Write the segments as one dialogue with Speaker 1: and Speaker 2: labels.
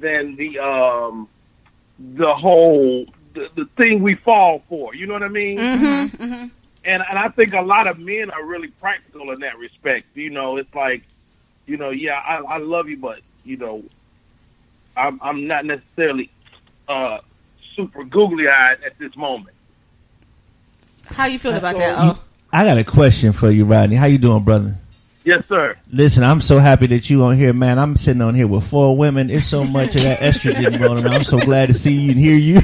Speaker 1: the whole the thing we fall for. You know what I mean?
Speaker 2: Mm-hmm. Mm-hmm.
Speaker 1: And I think a lot of men are really practical in that respect. You know, it's like, you know, yeah, I love you, but you know, I'm not necessarily super googly eyed at this moment.
Speaker 2: How you feel about that? Oh,
Speaker 3: I got a question for you, Rodney. How you doing, brother?
Speaker 1: Yes, sir.
Speaker 3: Listen, I'm so happy that you on here, man. I'm sitting on here with 4 women. It's so much of that estrogen going around. I'm so glad to see you and hear you.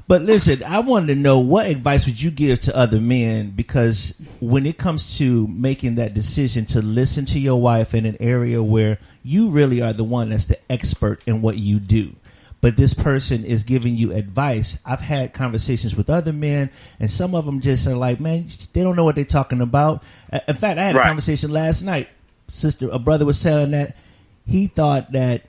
Speaker 3: But listen, I wanted to know, what advice would you give to other men? Because when it comes to making that decision to listen to your wife in an area where you really are the one that's the expert in what you do, but this person is giving you advice. I've had conversations with other men, and some of them just are like, man, they don't know what they're talking about. In fact, I had a conversation last night. A brother was telling that he thought that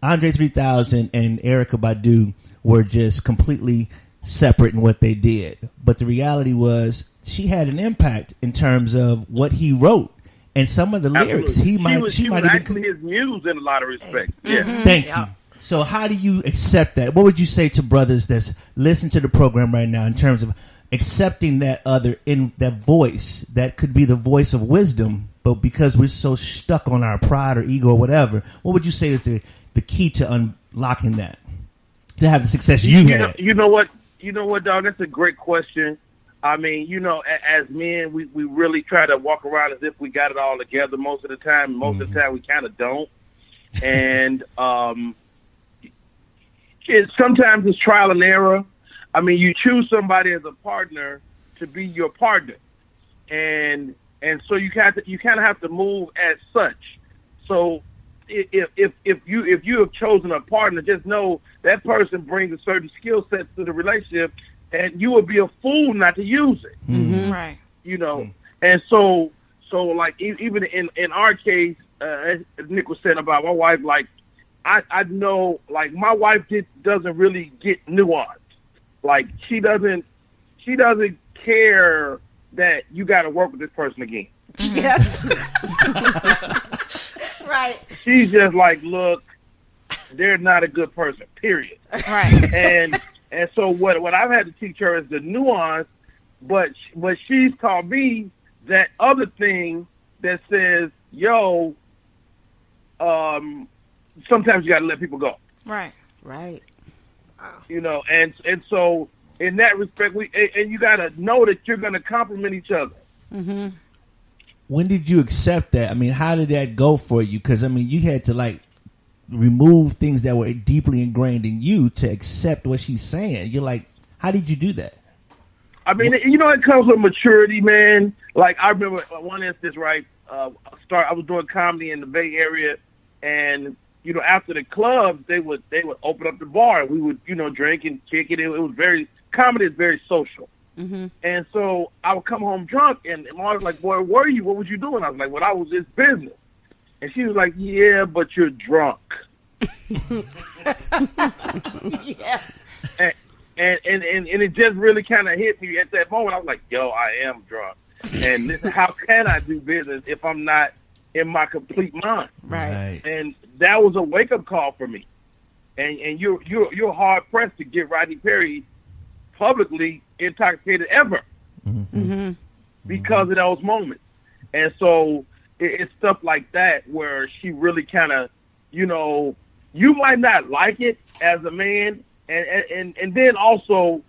Speaker 3: Andre 3000 and Erykah Badu were just completely separate in what they did. But the reality was she had an impact in terms of what he wrote. And some of the lyrics, she might
Speaker 1: actually his muse in a lot of respects. Yeah.
Speaker 2: Mm-hmm.
Speaker 3: Thank you. So how do you accept that? What would you say to brothers that's listening to the program right now in terms of accepting that other in that voice that could be the voice of wisdom, but because we're so stuck on our pride or ego or whatever, what would you say is the key to unlocking that, to have the success you had?
Speaker 1: You know what, dog? That's a great question. I mean, you know, as men, we really try to walk around as if we got it all together most of the time. Most of the time, we kind of don't. And sometimes it's trial and error. I mean, you choose somebody as a partner to be your partner, and so you kind of have to move as such. So if you have chosen a partner, just know that person brings a certain skill set to the relationship, and you would be a fool not to use it.
Speaker 2: Mm-hmm. Right.
Speaker 1: You know, and so like even in our case, as Nick was saying about my wife, like I know, like my wife doesn't really get nuance. Like she doesn't care that you got to work with this person again.
Speaker 2: Yes. Right.
Speaker 1: She's just like, look, they're not a good person, period.
Speaker 2: Right.
Speaker 1: And so what I've had to teach her is the nuance, but she's taught me that other thing that says, yo, sometimes you got to let people go.
Speaker 2: Right. Right.
Speaker 1: You know, and so in that respect, and you got to know that you're going to complement each other.
Speaker 2: Mm-hmm.
Speaker 3: When did you accept that? I mean, how did that go for you? Because, I mean, you had to, like, remove things that were deeply ingrained in you to accept what she's saying. You're like, how did you do that?
Speaker 1: I mean, you know, it comes with maturity, man. Like, I remember one instance, right? I was doing comedy in the Bay Area, and you know, after the clubs, they would open up the bar, and we would, you know, drink and kick it. It was comedy is very social.
Speaker 2: Mm-hmm.
Speaker 1: And so I would come home drunk, and Mom was like, boy, where were you? What was you doing? I was like, well, I was this business. And she was like, yeah, but you're drunk.
Speaker 2: Yeah.
Speaker 1: And it just really kind of hit me at that moment. I was like, yo, I am drunk. And this is how can I do business if I'm not in my complete mind?
Speaker 2: Right.
Speaker 1: And that was a wake-up call for me. And you're hard pressed to get Rodney Perry publicly intoxicated ever,
Speaker 2: Mm-hmm.
Speaker 1: because of those moments. And so it's stuff like that where she really kind of, you know, you might not like it as a man, and then also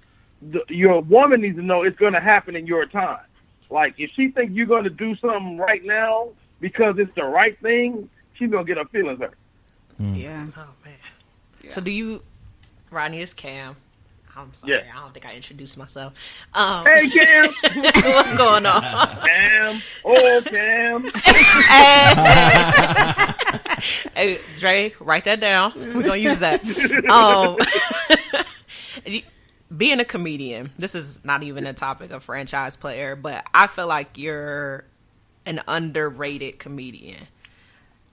Speaker 1: your woman needs to know it's going to happen in your time. Like if she thinks you're going to do something right now because it's the right thing, she's going to get her feelings hurt.
Speaker 2: Yeah.
Speaker 4: Oh man. Yeah. So do you, Rodney, it's Cam. I'm sorry,
Speaker 1: Yeah.
Speaker 4: I don't think I introduced myself.
Speaker 1: Hey, Cam.
Speaker 4: What's going on?
Speaker 1: Cam. Oh, Cam.
Speaker 4: Hey, Dre, write that down. We're going to use that. Being a comedian, this is not even a topic of franchise player, but I feel like you're an underrated comedian.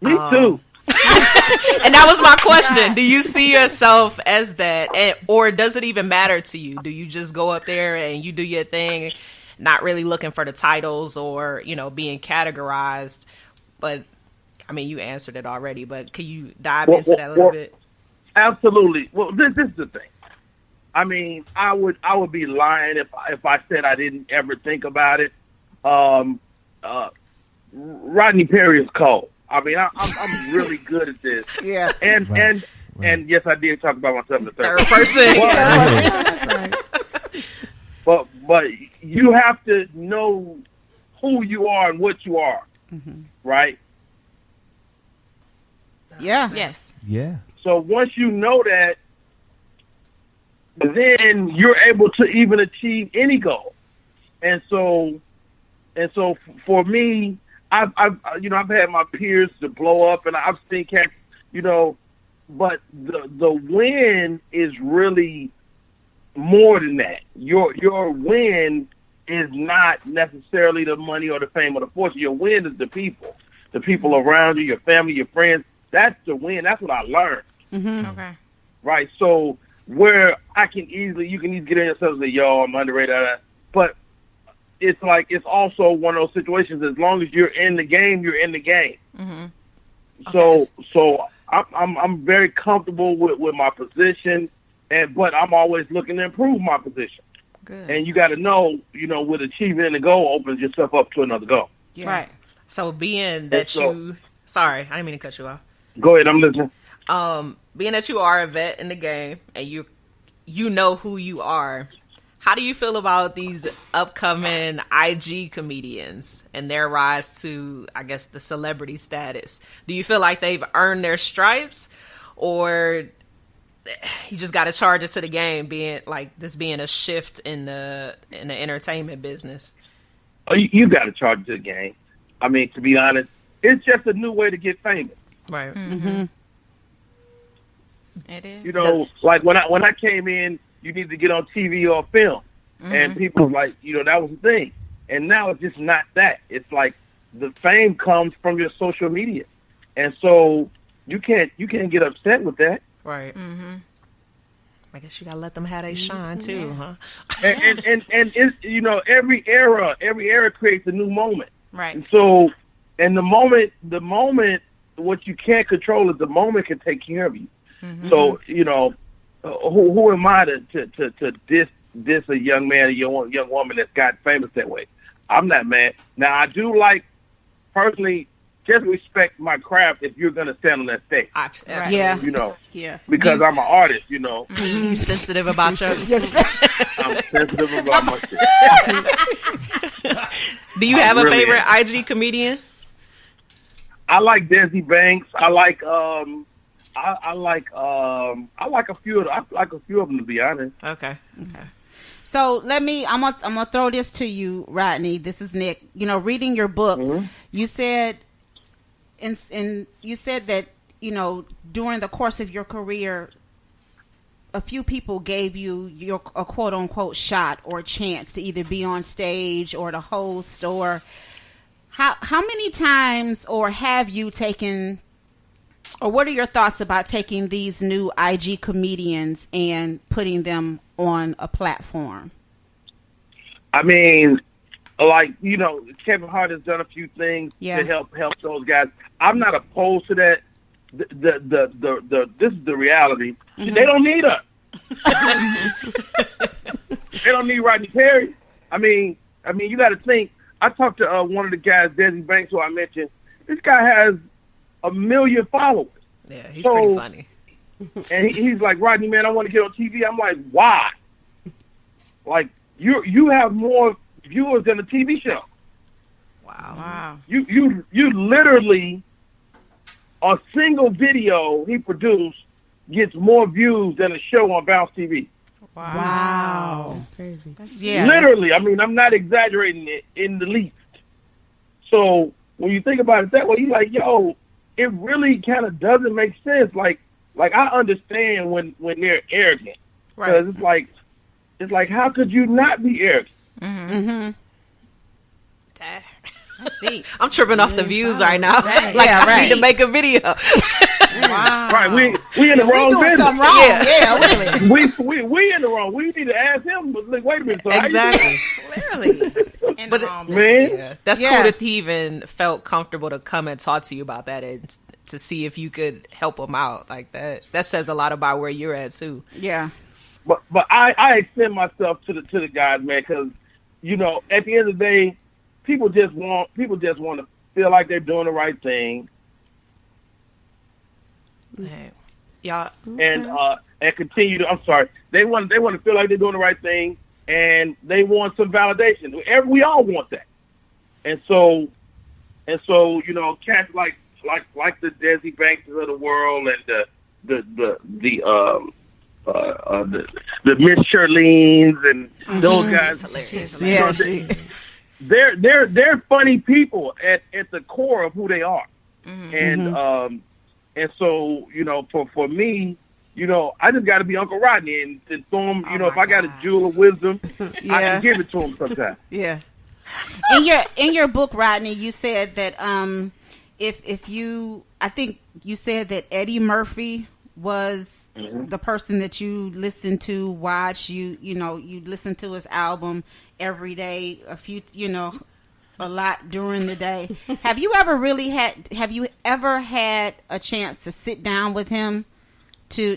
Speaker 1: Me too.
Speaker 4: And that was my question. Do you see yourself as that? Or does it even matter to you? Do you just go up there and you do your thing, not really looking for the titles or, you know, being categorized? But I mean, you answered it already, but can you dive into that a little bit?
Speaker 1: Absolutely. Well, this is the thing. I mean, I would be lying if I said I didn't ever think about it. Rodney Perry is cold. I mean, I'm really good at this.
Speaker 2: Yeah.
Speaker 1: And yes, I did talk about myself in the third
Speaker 4: person.
Speaker 1: But you have to know who you are and what you are, right?
Speaker 2: Yeah.
Speaker 5: Yes.
Speaker 3: Yeah.
Speaker 1: So once you know that, then you're able to even achieve any goal. And so for me, I've had my peers to blow up, and I've seen cats, but the win is really more than that. Your win is not necessarily the money or the fame or the fortune. Your win is the people around you, your family, your friends. That's the win. That's what I learned.
Speaker 5: Okay.
Speaker 1: Right. So where you can easily get in yourself and say, yo, I'm underrated. But it's like, it's also one of those situations, as long as you're in the game, you're in the game. So I'm very comfortable with my position, but I'm always looking to improve my position.
Speaker 5: Good.
Speaker 1: And you got to know, with achieving the goal opens yourself up to another goal.
Speaker 2: Yeah.
Speaker 5: Right.
Speaker 4: So being that sorry, I didn't mean to cut you off.
Speaker 1: Go ahead, I'm listening.
Speaker 4: Being that you are a vet in the game and you know who you are, how do you feel about these upcoming IG comedians and their rise to, I guess, the celebrity status? Do you feel like they've earned their stripes, or you just got to charge it to the game, being a shift in the entertainment business?
Speaker 1: Oh, you got to charge it to the game. I mean, to be honest, it's just a new way to get famous.
Speaker 4: Right.
Speaker 5: It is.
Speaker 1: Like when I came in, you need to get on TV or film, and people were like, that was the thing. And now it's just not that. It's like the fame comes from your social media, and so you can't get upset with that.
Speaker 4: Right. I guess you gotta let them have their shine too, huh?
Speaker 1: And it's, every era creates a new moment.
Speaker 5: Right.
Speaker 1: And so, and the moment, what you can't control is the moment can take care of you. So, who am I to diss a young man, a young woman that's got famous that way? I'm not mad. Now, I do personally, just respect my craft if you're going to stand on that stage.
Speaker 2: Yeah.
Speaker 5: Yeah.
Speaker 1: Because I'm an artist,
Speaker 4: You sensitive about your...
Speaker 2: Yes.
Speaker 1: I'm sensitive about my shit.
Speaker 4: Do you have a favorite IG comedian?
Speaker 1: I like Desi Banks. I like a few of them, to be honest.
Speaker 4: Okay.
Speaker 2: So I'm gonna throw this to you, Rodney. This is Nick. Reading your book, you said, and you said that during the course of your career, a few people gave you a quote unquote shot or chance to either be on stage or to host, or how many times or have you taken, or what are your thoughts about taking these new IG comedians and putting them on a platform?
Speaker 1: I mean, Kevin Hart has done a few things to help those guys. I'm not opposed to that. This is the reality. They don't need us. They don't need Rodney Perry. I mean, you got to think. I talked to one of the guys, Desi Banks, who I mentioned. This guy has 1 million followers.
Speaker 4: Yeah, he's pretty funny.
Speaker 1: And he's like, Rodney, man, I want to get on TV. I'm like, why? Like, you have more viewers than a TV show.
Speaker 4: Wow.
Speaker 1: You literally, a single video he produced gets more views than a show on Bounce TV.
Speaker 2: Wow.
Speaker 6: That's crazy.
Speaker 2: Yeah.
Speaker 1: Literally. I mean, I'm not exaggerating it in the least. So when you think about it that way, you're like, yo, it really kind of doesn't make sense. Like I understand when they're arrogant.
Speaker 4: Right.
Speaker 1: Because it's like, how could you not be arrogant?
Speaker 5: That's deep.
Speaker 4: I'm tripping off the views right now.
Speaker 5: Right.
Speaker 4: I need to make a video.
Speaker 2: Wow.
Speaker 1: Right, we in the wrong
Speaker 2: doing
Speaker 1: business.
Speaker 2: something wrong. Yeah, really.
Speaker 1: We in the wrong. We need to ask him. Like, wait a minute. So
Speaker 4: Exactly.
Speaker 2: Clearly. In the wrong business.
Speaker 1: Man,
Speaker 4: Yeah, that's
Speaker 2: Yeah.
Speaker 4: cool that he even felt comfortable to come and talk to you about that and to see if you could help him out like that. That says a lot about where you're at too.
Speaker 2: Yeah.
Speaker 1: but I extend myself to the guys, man, because at the end of the day, people just want to feel like they're doing the right thing.
Speaker 4: Man. Y'all,
Speaker 1: And continue to. I'm sorry. They want to feel like they're doing the right thing, and they want some validation. We all want that, and so cats like the Desi Banks of the world and the Miss Shirlene's and those guys.
Speaker 4: hilarious.
Speaker 2: Yeah.
Speaker 1: They're funny people at the core of who they are, and so for me, I just got to be Uncle Rodney and throw him. If I got a jewel of wisdom, I can give it to him sometimes.
Speaker 2: Yeah. In your book, Rodney, you said that I think you said that Eddie Murphy was the person that you listened to, watch. You listen to his album every day, a lot during the day. Have you ever had a chance to sit down with him to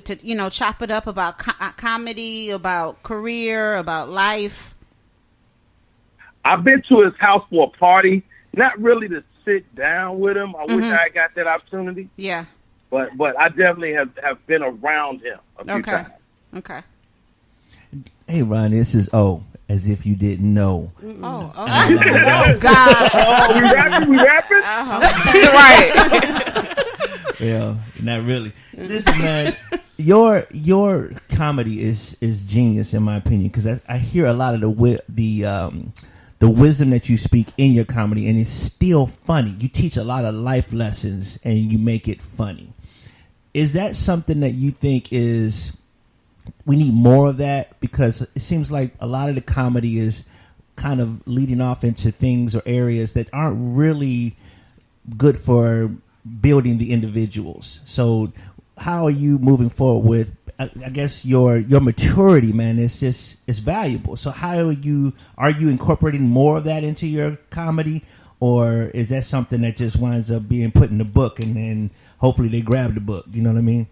Speaker 2: chop it up about comedy, about career, about life?
Speaker 1: I've been to his house for a party, not really to sit down with him. I wish I had got that opportunity.
Speaker 2: Yeah.
Speaker 1: But I definitely have been around him a few times.
Speaker 2: Okay.
Speaker 3: Hey, Ron, this is as if you didn't know.
Speaker 2: Oh, oh God.
Speaker 1: Oh, we rapping?
Speaker 4: Right.
Speaker 3: Yeah, not really. Listen, man, your comedy is genius in my opinion, because I hear a lot of the wisdom that you speak in your comedy, and it's still funny. You teach a lot of life lessons, and you make it funny. Is that something that you think we need more of that? Because it seems like a lot of the comedy is kind of leading off into things or areas that aren't really good for building the individuals. So how are you moving forward with, I guess your maturity, man, it's valuable. So how are you incorporating more of that into your comedy, or is that something that just winds up being put in the book and then hopefully they grab the book? You know what I mean?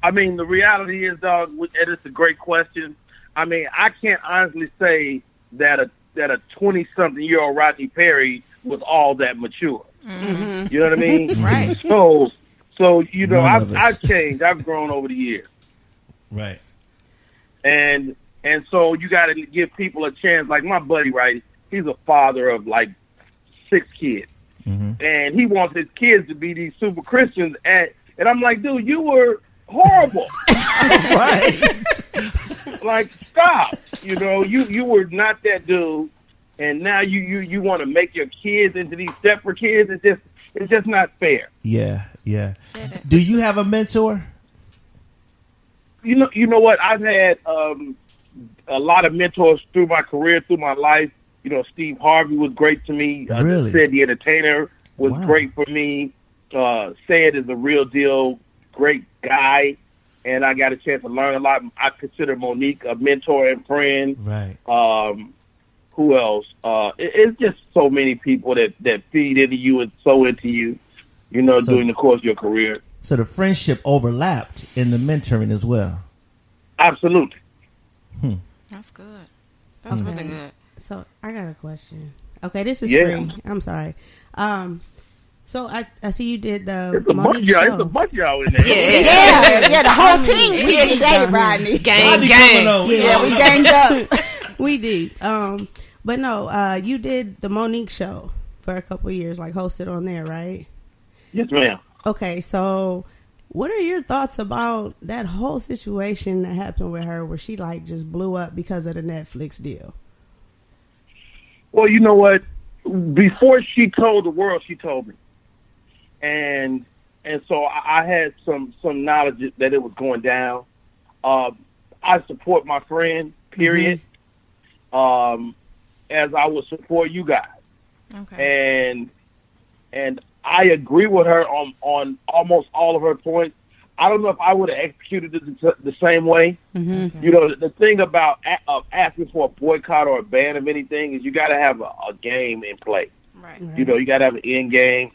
Speaker 1: I mean, the reality is, dog, and it's a great question. I mean, I can't honestly say that a 20-something-year-old Rodney Perry was all that mature. Mm-hmm. You know what I mean?
Speaker 2: Right.
Speaker 1: So I've changed. I've grown over the years.
Speaker 3: Right.
Speaker 1: And so you got to give people a chance. Like my buddy, right? He's a father of like 6 kids, and he wants his kids to be these super Christians. And I'm like, dude, you were horrible.
Speaker 3: Right.
Speaker 1: Like, stop. You were not that dude, and now you want to make your kids into these separate kids. It's just not fair.
Speaker 3: Yeah. Do you have a mentor?
Speaker 1: You know what? I've had a lot of mentors through my career, through my life. Steve Harvey was great to me.
Speaker 3: Really?
Speaker 1: Sid the Entertainer was great for me. Sid is a real deal, great guy, and I got a chance to learn a lot. I consider Monique a mentor and friend.
Speaker 3: Right.
Speaker 1: Who else? It's just so many people that feed into you and so into you, during the course of your career.
Speaker 3: So the friendship overlapped in the mentoring as well.
Speaker 1: Absolutely.
Speaker 2: That's good. That's really good.
Speaker 5: So I got a question. Okay, this is
Speaker 1: Yeah.
Speaker 5: free. I'm sorry. So I see you did the
Speaker 1: It's a bunch
Speaker 5: Monique
Speaker 1: of y'all.
Speaker 5: show.
Speaker 1: It's a bunch of y'all in there.
Speaker 2: Yeah, the whole team. We today, Rodney.
Speaker 4: Gang.
Speaker 2: Yeah, we ganged up.
Speaker 5: We did. But no, you did the Monique show for a couple of years, like hosted on there, right?
Speaker 1: Yes, ma'am.
Speaker 5: Okay, so what are your thoughts about that whole situation that happened with her, where she like just blew up because of the Netflix deal?
Speaker 1: Well, you know what? Before she told the world, she told me, and so I had some knowledge that it was going down. I support my friend, period. As I would support you guys,
Speaker 2: Okay.
Speaker 1: and I agree with her on almost all of her points. I don't know if I would have executed it the same way.
Speaker 2: Mm-hmm.
Speaker 1: You know, the thing about asking for a boycott or a ban of anything is you got to have a game in play.
Speaker 2: Right.
Speaker 1: You know, you got to have an end game.